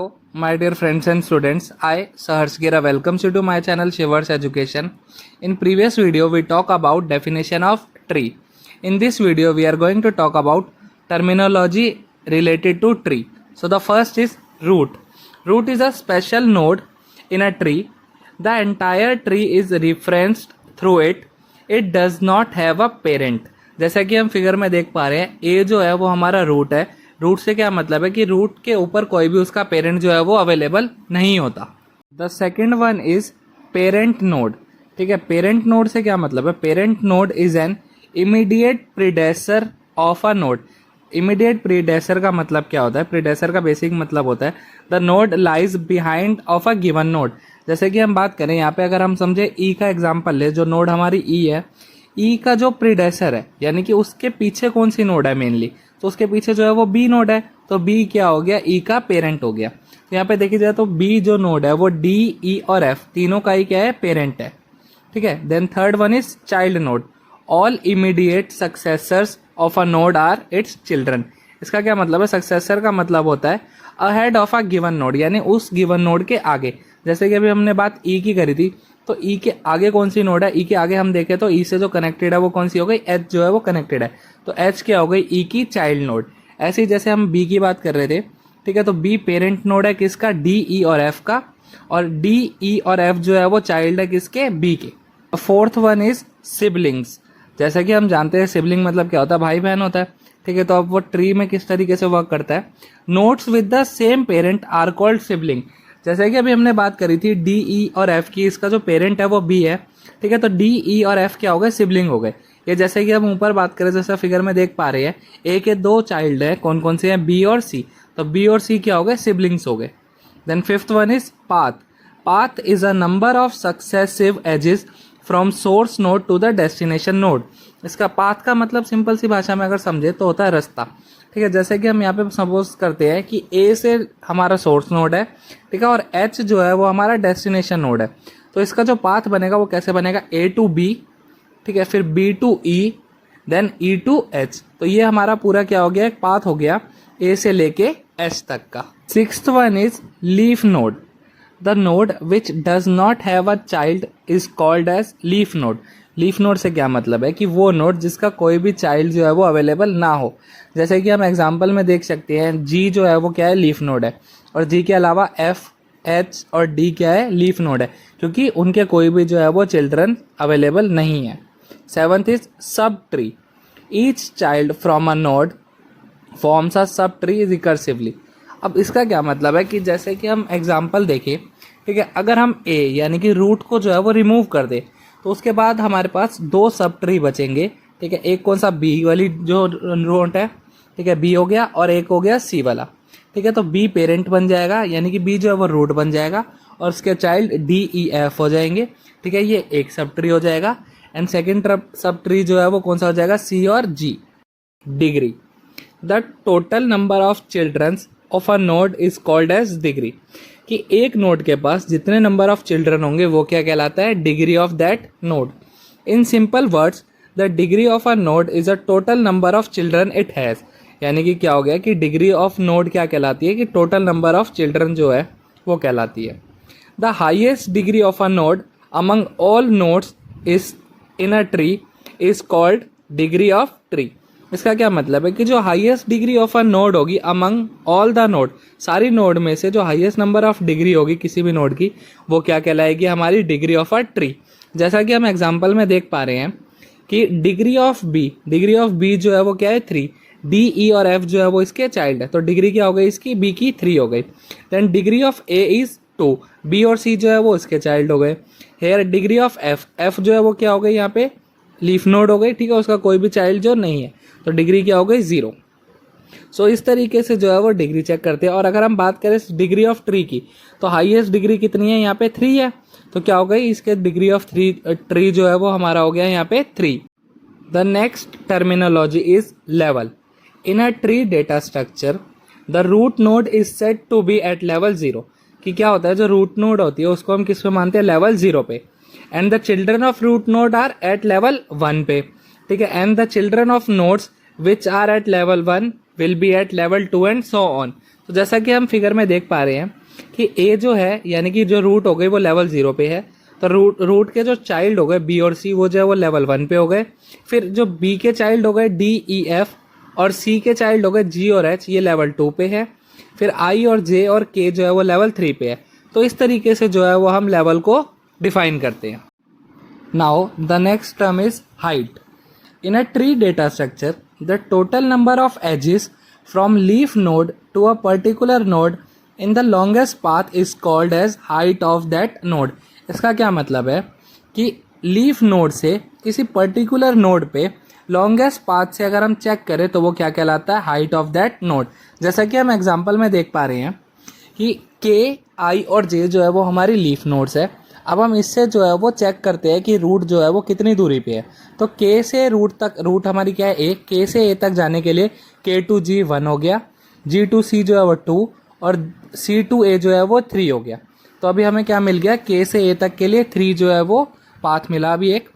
Hello, my dear friends and students. I, Saharsh Gira, welcomes you to my channel Shivers Education. In previous video, we talk about definition of tree. In this video, we are going to talk about terminology related to tree. So the first is root. Root is a special node in a tree. The entire tree is referenced through it. It does not have a parent. जैसा कि हम figure में देख पा रहे हैं, ए जो है वो हमारा रूट है. रूट से क्या मतलब है कि रूट के ऊपर कोई भी उसका पेरेंट जो है वो अवेलेबल नहीं होता. The second one is parent node. ठीक है, पेरेंट नोड से क्या मतलब है? Parent node is an immediate predecessor of a node. Immediate predecessor का मतलब क्या होता है? प्रीडेसर का बेसिक मतलब होता है the node lies behind of a given node. जैसे कि हम बात करें यहाँ पे, अगर हम समझे ई का एग्जाम्पल ले, जो नोड हमारी ई है, ई का जो प्रीडेसर है यानी कि उसके पीछे कौन सी नोड है मेनली, तो उसके पीछे जो है वो बी नोड है. तो बी क्या हो गया? ई का पेरेंट हो गया. तो यहाँ पे देखी जाए तो बी जो नोड है वो डी, ई और एफ तीनों का ही क्या है? पेरेंट है. ठीक है. Then third one is child node. All immediate successors of a node are its children. इसका क्या मतलब है? सक्सेसर का मतलब होता है ahead of a given node, यानी उस गिवन नोड के आगे. जैसे कि अभी हमने बात ई की करी थी, तो ई के आगे कौन सी नोड है? ई के आगे हम देखें तो ई से जो कनेक्टेड है वो कौन सी हो गई? एच जो है वो कनेक्टेड है. तो एच क्या हो गई? ई की चाइल्ड नोड. ऐसे ही जैसे हम बी की बात कर रहे थे, ठीक है, तो बी पेरेंट नोड है किसका? डी, ई और एफ का. और डी, ई और एफ जो है वो चाइल्ड है किसके? बी के. Fourth one is siblings. जैसा कि हम जानते हैं सिबलिंग मतलब क्या होता है? भाई बहन होता है. ठीक है, तो अब वो ट्री में किस तरीके से वर्क करता है? Nodes with the same parent are called sibling. जैसे कि अभी हमने बात करी थी डी, ई और एफ की, इसका जो पेरेंट है वो बी है. ठीक है, तो डी, ई और एफ क्या हो गए? सिबलिंग हो गए. ये जैसे कि हम ऊपर बात करें, जैसा फिगर में देख पा रहे हैं, ए के दो चाइल्ड है. कौन कौन से हैं? बी और सी. तो बी और सी क्या हो गए? सिबलिंग्स हो गए. Then fifth one is path. Path is a number of successive edges from source node to the destination node. इसका पाथ का मतलब सिंपल सी भाषा में अगर समझे तो होता है रास्ता. ठीक है, जैसे कि हम यहाँ पे सपोज करते हैं कि ए से हमारा सोर्स नोड है, ठीक है, और एच जो है वो हमारा डेस्टिनेशन नोड है. तो इसका जो पाथ बनेगा वो कैसे बनेगा? ए टू बी, ठीक है, फिर B to E, then E to H. तो ये हमारा पूरा क्या हो गया? एक पाथ हो गया ए से लेके एच तक का. Sixth one is leaf node. The node which does not have a child is called as leaf node. Leaf node से क्या मतलब है कि वो नोड जिसका कोई भी चाइल्ड जो है वो अवेलेबल ना हो. जैसे कि हम एग्जांपल में देख सकते हैं, जी जो है वो क्या है? लीफ नोड है. और जी के अलावा एफ, एच और डी क्या है? लीफ नोड है, क्योंकि उनके कोई भी जो है वो चिल्ड्रन अवेलेबल नहीं है. Seventh is sub tree. Each child from a node forms a sub tree recursively. अब इसका क्या मतलब है कि जैसे कि हम एग्जाम्पल देखें, ठीक है, अगर हम ए यानी कि रूट को जो है वो रिमूव कर दे तो उसके बाद हमारे पास दो सब ट्री बचेंगे. ठीक है, एक कौन सा? बी वाली जो नोड है, ठीक है, बी हो गया, और एक हो गया सी वाला. ठीक है, तो बी पेरेंट बन जाएगा यानी कि बी जो है वो रूट बन जाएगा, और उसके चाइल्ड डी, ई, एफ हो जाएंगे. ठीक है, ये एक सब ट्री हो जाएगा. एंड सेकेंड सब ट्री जो है वो कौन सा हो जाएगा? सी और G. Degree. The total number of childrens of a node is called as degree. कि एक नोड के पास जितने नंबर ऑफ चिल्ड्रन होंगे वो क्या कहलाता है? Degree of that node. In simple words, the degree of a node is a total number of children it has. यानी कि क्या हो गया कि डिग्री ऑफ नोड क्या कहलाती है? कि टोटल नंबर ऑफ चिल्ड्रन जो है वो कहलाती है. The highest degree of a node among all nodes is in a tree is called degree of tree. इसका क्या मतलब है कि जो highest degree of a node होगी अमंग ऑल द नोड, सारी नोड में से जो हाईएस्ट नंबर ऑफ डिग्री होगी किसी भी नोड की, वो क्या कहलाएगी? हमारी डिग्री ऑफ अ ट्री. जैसा कि हम एग्जांपल में देख पा रहे हैं कि डिग्री ऑफ बी जो है वो क्या है? 3. डी, ई और एफ जो है वो इसके चाइल्ड है, तो डिग्री क्या हो गई इसकी? बी की 3 हो गई. Then degree of A is 2. B और सी जो है वो इसके चाइल्ड हो गए. हेयर डिग्री ऑफ एफ जो है वो क्या हो गई? यहाँ पे लीफ नोड हो गई. ठीक है, उसका कोई भी चाइल्ड जो नहीं है, तो डिग्री क्या हो गई? 0. सो इस तरीके से जो है वो डिग्री चेक करते हैं. और अगर हम बात करें डिग्री ऑफ ट्री की, तो हाईएस्ट डिग्री कितनी है? यहाँ पे 3 है. तो क्या हो गई? इसके डिग्री ऑफ ट्री जो है वो हमारा हो गया यहाँ पे 3. The next terminology is level. In a tree data structure the root node is set to be at level 0. कि क्या होता है? जो रूट नोड होती है उसको हम किस पे मानते हैं? लेवल 0 पे. And the children of root node are at level 1 पे. ठीक है, and the children of nodes which are at level 1 will be at level 2 and so on. तो जैसा कि हम फिगर में देख पा रहे हैं कि ए जो है यानी कि जो रूट हो गई वो लेवल 0 पे है, तो रूट के जो चाइल्ड हो गए बी और सी वो जो है वो लेवल 1 पे हो गए। फिर जो बी के चाइल्ड हो गए डी ई एफ और सी के चाइल्ड हो गए जी और एच, ये लेवल 2 पे है। फिर आई और जे और के जो है वो लेवल 3 पे है। तो इस तरीके से जो है वो हम लेवल को डिफाइन करते हैं। Now the next term is height. In a tree data structure the total number of edges from leaf node to a particular node in the longest path is called as height of that node. इसका क्या मतलब है कि leaf node से किसी particular node पे longest path से अगर हम चेक करें तो वो क्या कहलाता है, हाइट ऑफ दैट नोड। जैसा कि हम एग्जांपल में देख पा रहे हैं कि के, आई और जे जो है वो हमारी लीफ नोड्स है। अब हम इससे जो है वो चेक करते हैं कि रूट जो है वो कितनी दूरी पे है। तो के से रूट तक, रूट हमारी क्या है, ए। के से ए तक जाने के लिए के टू जी 1 हो गया, जी टू सी जो है वो 2 और सी टू ए जो है वो 3 हो गया। तो अभी हमें क्या मिल गया, के से ए तक के लिए 3 जो है वो पाथ मिला अभी एक।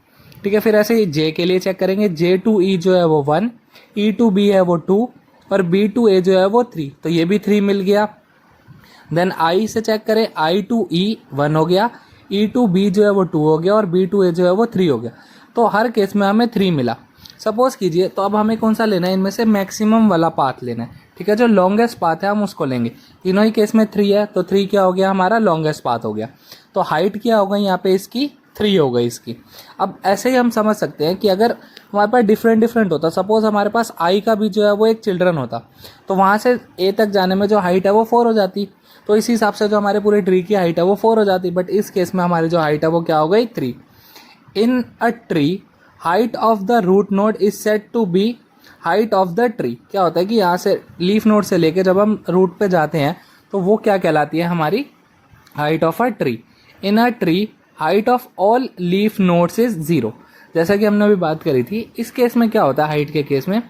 ठीक है, फिर ऐसे ही जे के लिए चेक करेंगे, जे टू ई जो है वो 1, ई टू बी है वो 2 और बी टू ए जो है वो 3, तो ये भी 3 मिल गया। देन आई से चेक करें, आई टू ई 1 हो गया, ई टू बी जो है वो 2 हो गया और बी टू ए जो है वो 3 हो गया। तो हर केस में हमें 3 मिला। सपोज कीजिए, तो अब हमें कौन सा लेना है, इनमें से मैक्सिमम वाला पाथ लेना है। ठीक है, जो लॉन्गेस्ट पाथ है हम उसको लेंगे। तीनों ही केस में 3 है, तो 3 क्या हो गया, हमारा लॉन्गेस्ट पाथ हो गया। तो हाइट क्या होगा यहाँ पे इसकी, 3 हो गई इसकी। अब ऐसे ही हम समझ सकते हैं कि अगर हमारे पास डिफरेंट होता, सपोज हमारे पास आई का भी जो है वो एक चिल्ड्रन होता, तो वहाँ से ए तक जाने में जो हाइट है वो 4 हो जाती। तो इसी हिसाब से जो हमारे पूरे ट्री की हाइट है वो 4 हो जाती। बट इस केस में हमारी जो हाइट है वो क्या हो गई, 3। In a tree height of the root node is set to be height of the tree. क्या होता है कि यहाँ से लीफ नोड से लेके जब हम रूट पे जाते हैं तो वो क्या कहलाती है, हमारी height of a tree. In a tree height of all leaf nodes is 0। जैसा कि हमने अभी बात करी थी, इस केस में क्या होता है, हाइट के केस में,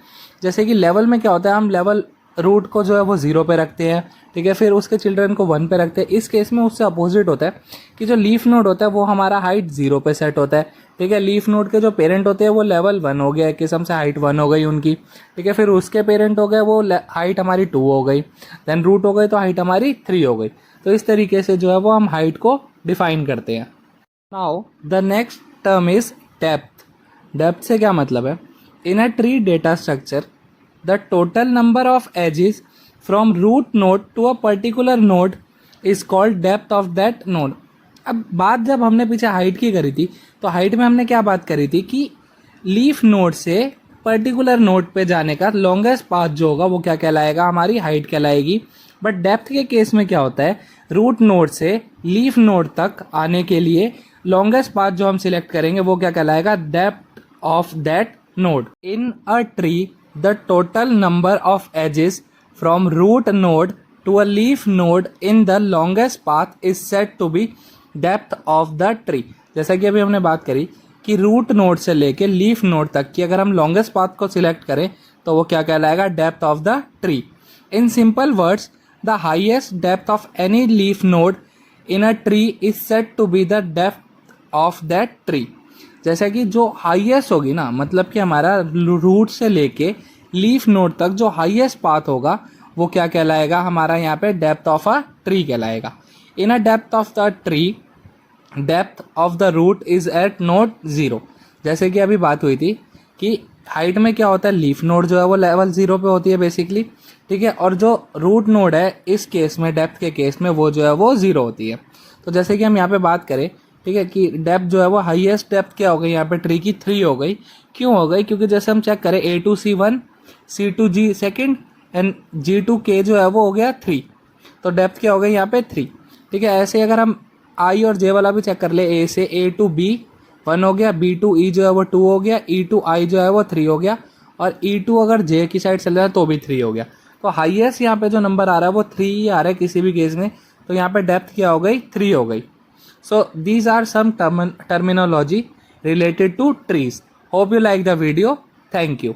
जैसे कि लेवल में क्या होता है, हम लेवल रूट को जो है वो 0 पे रखते हैं। ठीक है, फिर उसके चिल्ड्रन को 1 पे रखते हैं। इस केस में उससे अपोजिट होता है कि जो लीफ नोड होता है वो हमारा हाइट 0 पे सेट होता है। ठीक है, लीफ नोड के जो पेरेंट होते हैं वो लेवल 1 हो गया, एक किस्म से हाइट 1 हो गई उनकी। ठीक है, फिर उसके पेरेंट हो गए वो हाइट हमारी 2 हो गई, देन रूट हो गई तो हाइट हमारी 3 हो गई। तो इस तरीके से जो है वो हम हाइट को डिफाइन करते हैं। Now the next term is depth. Depth से क्या मतलब है, in a tree data structure the total number of edges from root node to a particular node is called depth of that node. अब बात जब हमने पीछे हाइट की करी थी, तो हाइट में हमने क्या बात करी थी कि लीफ नोड से पर्टिकुलर नोड पे जाने का लॉन्गेस्ट पाथ जो होगा वो क्या कहलाएगा, हमारी हाइट कहलाएगी। बट डेप्थ के केस में क्या होता है, रूट नोड से लीफ नोड तक आने के लिए लॉन्गेस्ट पाथ जो हम सिलेक्ट करेंगे वो क्या कहलाएगा, depth of that node. In a tree the total number of edges from root node to a leaf node in the longest path is set to be depth of the tree. जैसा कि अभी हमने बात करी कि root node से लेके leaf node तक की अगर हम लॉन्गेस्ट पाथ को सिलेक्ट करें तो वो क्या कहलाएगा, depth of the tree. In simple words the highest depth of any leaf node in a tree is set to be the depth of that tree. जैसा कि जो हाईएस्ट होगी ना, मतलब कि हमारा रूट से लेके लीफ नोड तक जो हाईएस्ट पाथ होगा वो क्या कहलाएगा, हमारा यहाँ पे डेप्थ ऑफ अ ट्री कहलाएगा। In a depth of the tree depth of the root is at node 0। जैसे कि अभी बात हुई थी कि हाइट में क्या होता है, लीफ नोड जो है वो लेवल 0 पे होती है बेसिकली। ठीक है, और जो रूट नोड है इस केस में, डेप्थ के केस में, वो जो है वो 0 होती है। तो जैसे कि हम यहाँ पे बात करें, ठीक है, कि डेप्थ जो है वो हाईएस्ट डेप्थ क्या हो गई यहाँ पे ट्री की, 3 हो गई। क्यों हो गई, क्योंकि जैसे हम चेक करें A to C 1, C to G second and G to K जो है वो हो गया 3, तो डेप्थ क्या हो गई यहाँ पे 3। ठीक है, ऐसे अगर हम I और J वाला भी चेक कर ले, A से A to B 1 हो गया, B to E जो है वो 2 हो गया, E to I जो है वो 3 हो गया और E to अगर J की साइड चल रहा है तो भी 3 हो गया। तो हाईएस्ट यहाँ पे जो नंबर आ रहा है वो 3 ही आ रहा है किसी भी केस में, तो यहाँ पे डेप्थ क्या हो गई, 3 हो गई। So these are some terminology related to trees. Hope you like the video. Thank you.